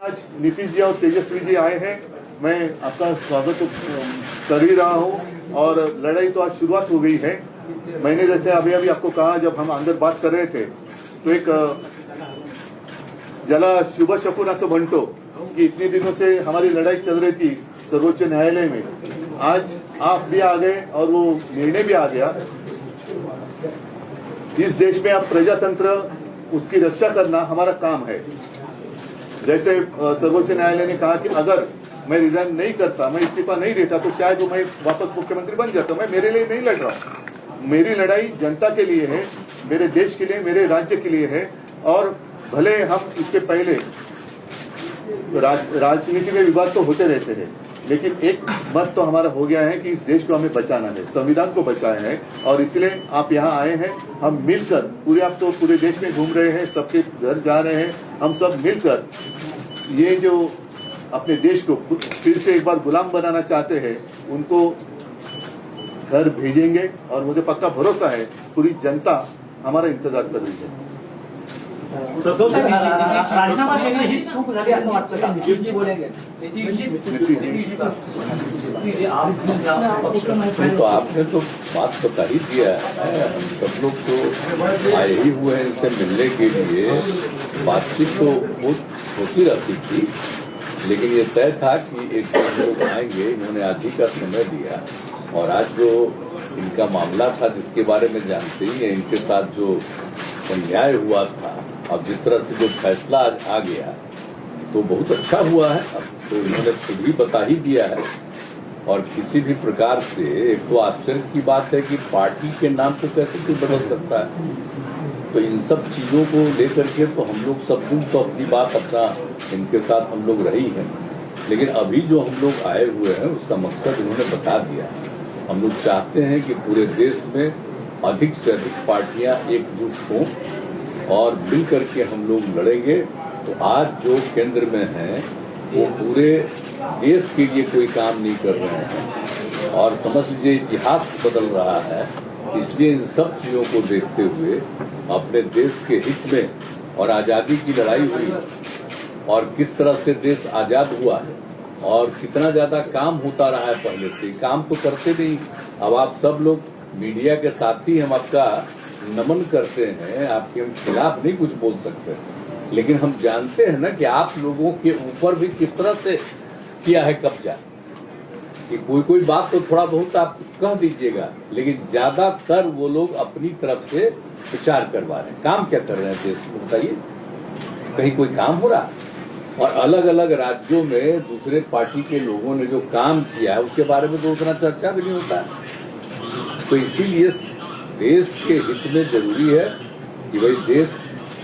आज नीतीश जी और तेजस्वी जी आए हैं। मैं आपका स्वागत तो कर ही रहा हूं और लड़ाई तो आज शुरुआत हो गई है। मैंने जैसे अभी अभी आपको कहा, जब हम अंदर बात कर रहे थे तो एक ज्याला शुभ शकुन असं म्हणतो कि इतने दिनों से हमारी लड़ाई चल रही थी सर्वोच्च न्यायालय में। आज आप भी आ गए और वो निर्णय भी आ गया। इस देश में अब प्रजातंत्र, उसकी रक्षा करना हमारा काम है। जैसे सर्वोच्च न्यायालय ने कहा कि अगर मैं रिजाइन नहीं करता, मैं इस्तीफा नहीं देता, तो शायद मैं वापस मुख्यमंत्री बन जाता। मैं मेरे लिए नहीं लड़ रहा हूँ, मेरी लड़ाई जनता के लिए है, मेरे देश के लिए, मेरे राज्य के लिए है। और भले हम इसके पहले राजनीति में विवाद तो होते रहते हैं, लेकिन एक मत तो हमारा हो गया है कि इस देश को हमें बचाना है, संविधान को बचाया है। और इसलिए आप यहाँ आए हैं, हम मिलकर पूरे, आप तो पूरे देश में घूम रहे हैं, सबके घर जा रहे हैं, हम सब मिलकर ये जो अपने देश को फिर से एक बार गुलाम बनाना चाहते हैं, उनको घर भेजेंगे। और मुझे पक्का भरोसा है पूरी जनता हमारा इंतजार कर रही है। राजीनामा देने ही चूक झाली असं वाटतं का? जी बोलेंगे। तो आपने तो बात बता ही दिया है। हम सब लोग तो आए ही हुए हैं इनसे मिलने के लिए। बातचीत तो बहुत होती रहती थी, लेकिन ये तय था कि एक लोग आएंगे। इन्होंने आज ही का समय दिया और आज जो इनका मामला था, जिसके बारे में जानते ही हैं, इनके साथ जो अन्याय हुआ था, अब जिस तरह से जो फैसला आज आ गया तो बहुत अच्छा हुआ है। अब तो इन्होंने खुद भी बता ही दिया है। और किसी भी प्रकार से, एक तो आश्चर्य की बात है कि पार्टी के नाम को कैसे कोई बदल सकता है। तो इन सब चीजों को लेकर के तो हम लोग सब दिन तो अपनी बात अपना इनके साथ हम लोग रही हैं, लेकिन अभी जो हम लोग आए हुए हैं उसका मकसद इन्होंने बता दिया। हम लोग चाहते हैं कि पूरे देश में अधिक से अधिक पार्टियां एकजुट हों और मिल करके हम लोग लड़ेंगे। तो आज जो केंद्र में है वो पूरे देश के लिए कोई काम नहीं कर रहे हैं और समझ लीजिए इतिहास बदल रहा है। इसलिए इन सब चीजों को देखते हुए अपने देश के हित में और आजादी की लड़ाई हुई और किस तरह से देश आजाद हुआ है और कितना ज्यादा काम होता रहा है पहले से, काम तो करते नहीं। अब आप सब लोग मीडिया के साथ ही हम आपका नमन करते हैं, आपके हम खिलाफ नहीं कुछ बोल सकते, लेकिन हम जानते हैं ना कि आप लोगों के ऊपर भी किस तरह से किया है कब्जा। कि कोई बात तो थोड़ा बहुत आप कह दीजिएगा, लेकिन ज्यादातर वो लोग अपनी तरफ से विचार करवा रहे हैं। काम क्या कर रहे हैं देश में बताइए? कहीं कोई काम हो रहा? और अलग अलग राज्यों में दूसरे पार्टी के लोगों ने जो काम किया है उसके बारे में तो उतना चर्चा भी नहीं होता है। तो इसीलिए देश के हित में जरूरी है कि भाई देश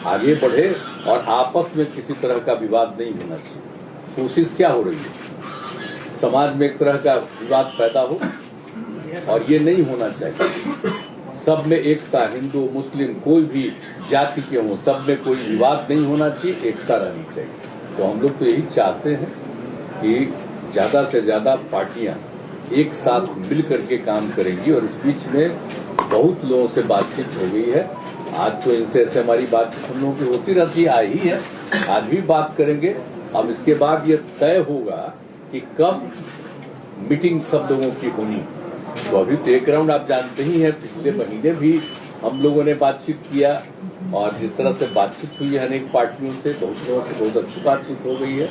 आगे बढ़े और आपस में किसी तरह का विवाद नहीं होना चाहिए। कोशिश क्या हो रही है, समाज में एक तरह का विवाद पैदा हो, और ये नहीं होना चाहिए। सब में एकता, हिंदू मुस्लिम कोई भी जाति के हों, सब में कोई विवाद नहीं होना चाहिए, एकता रहनी चाहिए। तो हम लोग तो यही चाहते हैं कि ज्यादा से ज्यादा पार्टियां एक साथ मिल करके काम करेंगी। और इस बीच में बहुत लोगों से बातचीत हो गई है। आज तो इनसे ऐसे हमारी बातचीत हम लोगों की होती रहती आई ही है, आज भी बात करेंगे। अब इसके बाद ये तय होगा कि कब मीटिंग सब लोगों की होनी। तो अभी तो एक राउंड आप जानते ही हैं, पिछले महीने भी हम लोगों ने बातचीत किया और जिस तरह से बातचीत हुई है अनेक पार्टियों से, बहुत लोगों से बहुत अच्छी बातचीत हो गई है।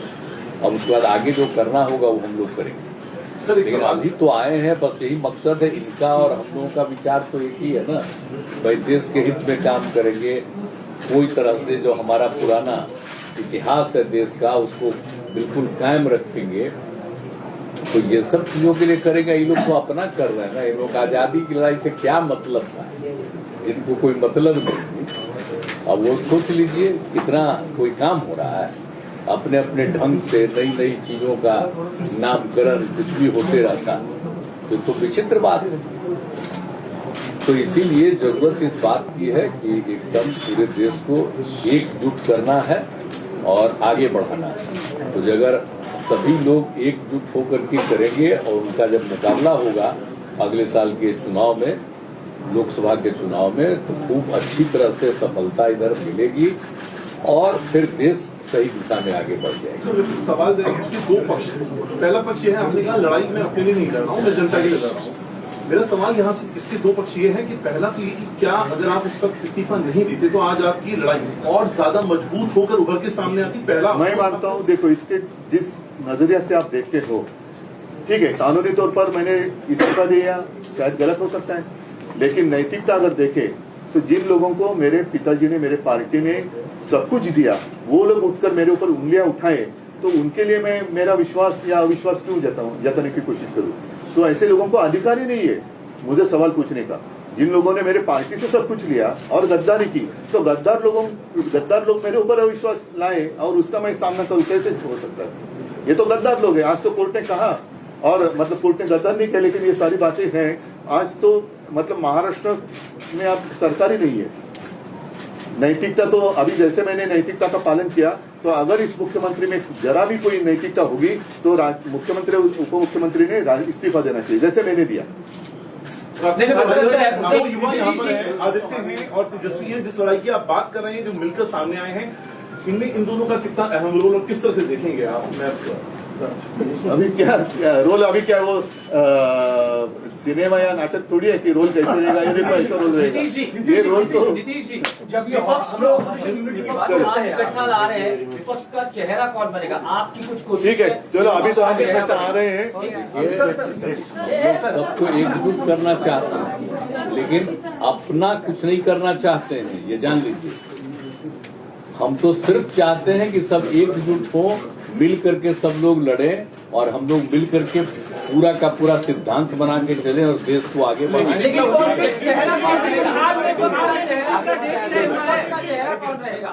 अब उसके बाद आगे जो करना होगा वो हम लोग करेंगे। लेकिन अभी तो आए हैं, बस यही मकसद है इनका और हम लोगों का विचार तो एक ही है ना, भाई देश के हित में काम करेंगे। कोई तरह से जो हमारा पुराना इतिहास है देश का उसको बिल्कुल कायम रखेंगे। तो ये सब चीजों के लिए करेंगे। ये लोग तो अपना कर रहे हैं ना, इन लोग आजादी की लड़ाई से क्या मतलब था, जिनको कोई मतलब नहीं। अब वो सोच लीजिए कितना कोई काम हो रहा है, अपने अपने ढंग से नई नई चीजों का नामकरण कुछ भी होते रहता, तो विचित्र बात है। तो इसीलिए जरूरत इस बात की है कि एकदम पूरे देश को एकजुट करना है और आगे बढ़ाना है। तो अगर सभी लोग एकजुट होकर के करेंगे और उनका जब मुकाबला होगा अगले साल के चुनाव में, लोकसभा के चुनाव में, तो खूब अच्छी तरह से सफलता इधर मिलेगी और फिर देश सही दिशा में आगे बढ़ जाएगा। तो सवाल उसके दो पक्ष हैं। पहला पक्ष ये है, आपने कहा लड़ाई मैं अपने लिए नहीं लड़ रहा हूँ, मैं जनता के लिए लड़ रहा हूँ। मेरा सवाल यहाँ से इसके दो पक्ष ये है कि पहला तो ये कि क्या अगर आप उस वक्त इस्तीफा नहीं देते तो आज आपकी लड़ाई और ज्यादा मजबूत होकर उभर के सामने आती। पहला मैं मानता हूँ, देखो इसके जिस नजरिया से आप देखते हो, ठीक है, कानूनी तौर पर मैंने इस्तीफा दिया, शायद गलत हो सकता है, लेकिन नैतिकता अगर देखे तो जिन लोगों को मेरे पिताजी ने, मेरे पार्टी ने सब कुछ दिया, वो लोग उठकर मेरे ऊपर उंगलियां उठाए, तो उनके लिए मैं मेरा विश्वास या अविश्वास क्यों जताने की कोशिश करूं? तो ऐसे लोगों को अधिकार ही नहीं है मुझे सवाल पूछने का। जिन लोगों ने मेरे पार्टी से सब कुछ लिया और गद्दारी की, तो गद्दार लोग मेरे ऊपर अविश्वास लाए और उसका मैं सामना करूं, कैसे हो सकता है? ये तो गद्दार लोग हैं। आज तो कोर्ट ने कहा, और मतलब कोर्ट ने गद्दार नहीं कहा, लेकिन ये सारी बातें हैं। आज तो मतलब महाराष्ट्र में अब सरकार ही नहीं है। नैतिकता तो अभी जैसे मैंने नैतिकता का पालन किया, तो अगर इस मुख्यमंत्री में जरा भी कोई नैतिकता होगी तो मुख्यमंत्री उप मुख्यमंत्री ने इस्तीफा देना चाहिए, जैसे मैंने दिया। वो युवा यहाँ पर है, आदित्य हैं और तेजस्वी हैं, जिस लड़ाई की आप बात कर रहे हैं, जो मिलकर सामने आए हैं, इनमें इन दोनों का कितना अहम रोल और किस तरह से देखेंगे आप? अभी क्या रोल, अभी क्या वो सिनेमा या नाटक थोड़ी है कि रोल कैसे रहेगा, ये देखो ऐसा रोल रहेगा। ये रोल तो नीतीश जी, जब ये विपक्ष इकट्ठा ला रहे हैं, विपक्ष का चेहरा कौन बनेगा? आपकी कुछ कोशिश? ठीक है, चलो अभी तो हम इकट्ठा आ रहे हैं। सबको एकजुट करना चाहते हैं, लेकिन अपना कुछ नहीं करना चाहते हैं, ये जान लीजिए। हम तो सिर्फ चाहते हैं कि सब एकजुट हो, मिल करके सब लोग लड़े और हम लोग मिल करके पूरा का पूरा सिद्धांत बना के चले और देश को आगे बढ़ाएं। लेकिन चेहरा कौन रहेगा?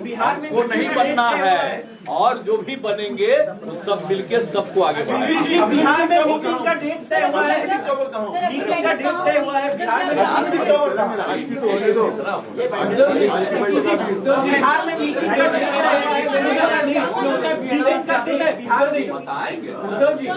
बिहार में वो नहीं बनना है, और जो भी बनेंगे तो सब मिलके सबको आगे बढ़ाएंगे। बिहार में मीटिंग का डेट तय हुआ है, मीटिंग का डेट तय हुआ है बिहार में। बिहार में मीटिंग का डेट बिहार में बताएंगे। उद्धव जी